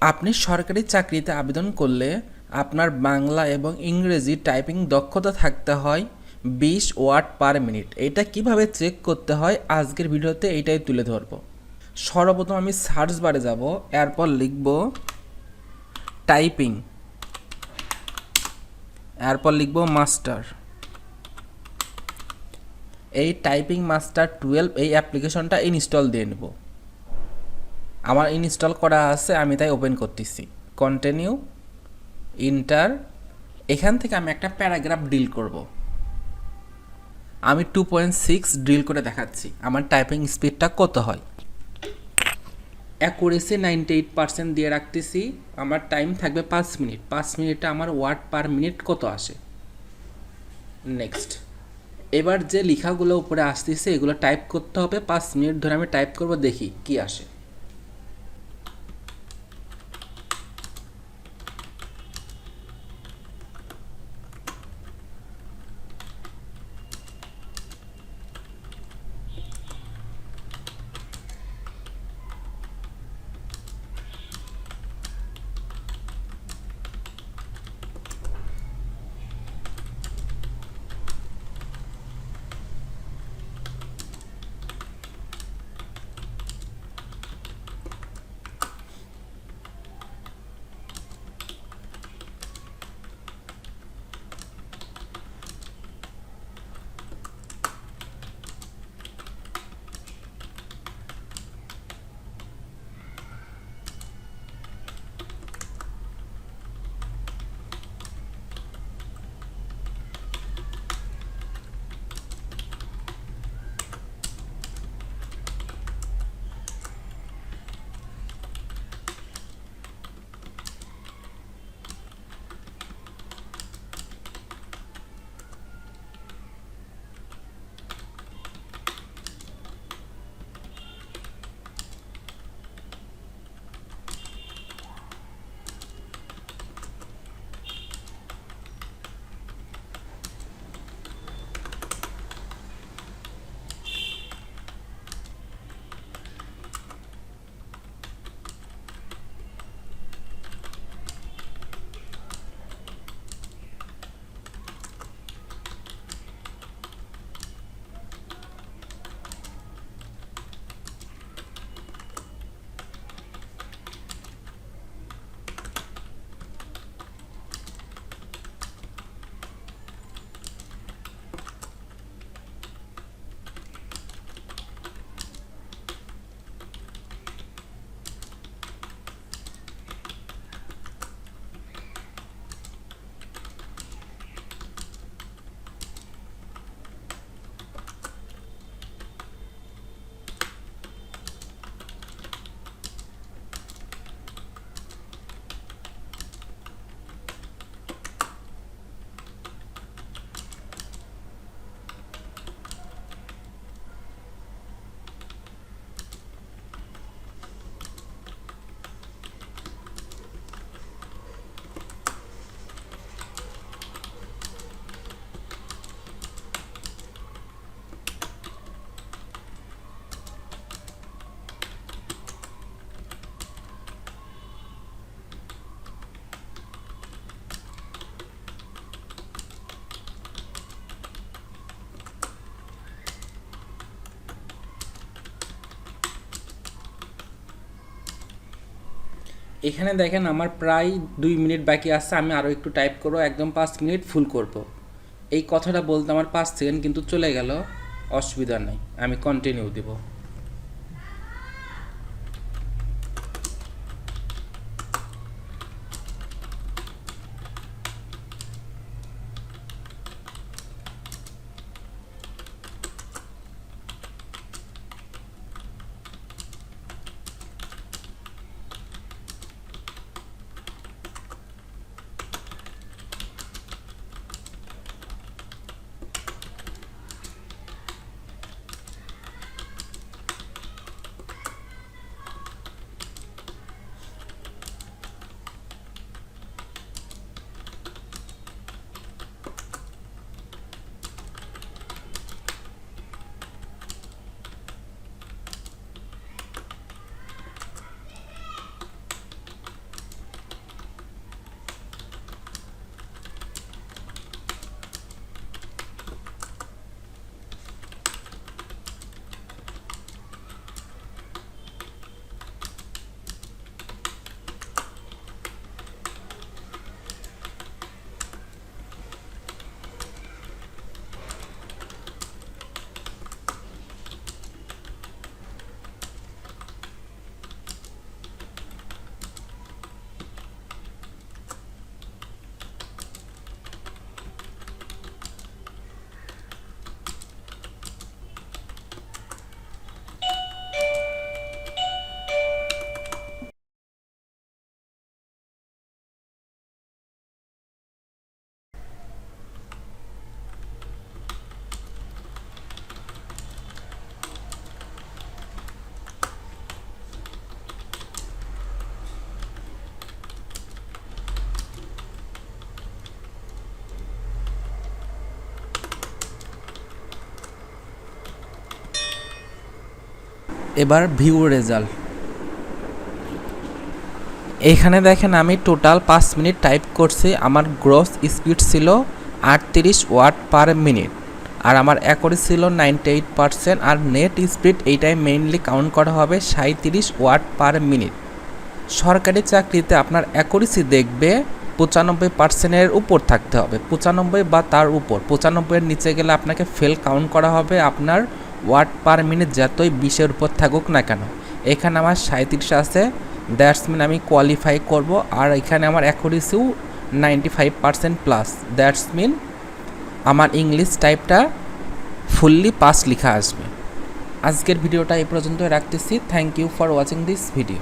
আপনি সরকারি চাকরিতে আবেদন করলে আপনার বাংলা এবং ইংরেজি টাইপিং দক্ষতা থাকতে হয় 20 ওয়ার্ড/মিনিট। এটা কিভাবে চেক করতে হয় আজকের ভিডিওতে এইটাই তুলে ধরব। সর্বপ্রথম আমি সার্চ বারে যাব, এরপর লিখব টাইপিং, এরপর লিখব মাস্টার। এই টাইপিং মাস্টার 12 এই অ্যাপ্লিকেশনটা ইনস্টল দিয়ে নেব। আমার ইনস্টল করা আছে, আমি তাই ওপেন করতেছি। Continue, inter. এখান থেকে আমি একটা প্যারাগ্রাফ ডিল করব। আমি 2.6 ড্রিল করে দেখাচ্ছি আমার টাইপিং স্পিডটা কত হয়। অ্যাকুরেসি 98% দিয়ে রাখতেছি। আমার টাইম থাকবে 5 মিনিট। 5 মিনিটে আমার ওয়ার্ড/মিনিট কত আসে। নেক্সট, এবার যে লেখাগুলো উপরে আসতেছে এগুলো টাইপ করতে হবে। 5 মিনিট ধরে আমি টাইপ করব, দেখি কি আসে। এখানে দেখেন আমার প্রায় 2 মিনিট বাকি আছে। আমি আরও একটু টাইপ করব, একদম 5 মিনিট ফুল করব। এই কথাটা বলতে আমার 5 সেকেন্ড কিন্তু চলে গেল, অসুবিধা নেই, আমি কন্টিনিউ দিব। এবার ভিউ রেজাল্ট। এখানে দেখেন আমি টোটাল 5 মিনিট টাইপ করছি, আমার গ্রস স্পিড ছিল 38 ওয়াট পার মিনিট, আর আমার অ্যাকুরেসি ছিল 98%, আর নেট স্পিড এইটাই মেইনলি কাউন্ট করা হবে 37 ওয়াট পার মিনিট। সরকারি চাকরিতে আপনার অ্যাকুরেসি দেখবে 95%-এর উপর থাকতে হবে, 95 বা তার উপর। 95-এর নিচে গেলে আপনাকে ফেল কাউন্ট করা হবে, আপনার ওয়াট পার মিনিট যতই 20-এর উপর থাকুক না কেন। এখানে আমার 37 আছে, দ্যাটস মিন আমি কোয়ালিফাই করব। আর এখানে আমার অ্যাকুরেসিও 95% প্লাস, দ্যাটস মিন আমার ইংলিশ টাইপটা ফুললি পাস লেখা আসবে। আজকের ভিডিওটা এই পর্যন্ত রাখতেছি। Thank you for watching this video.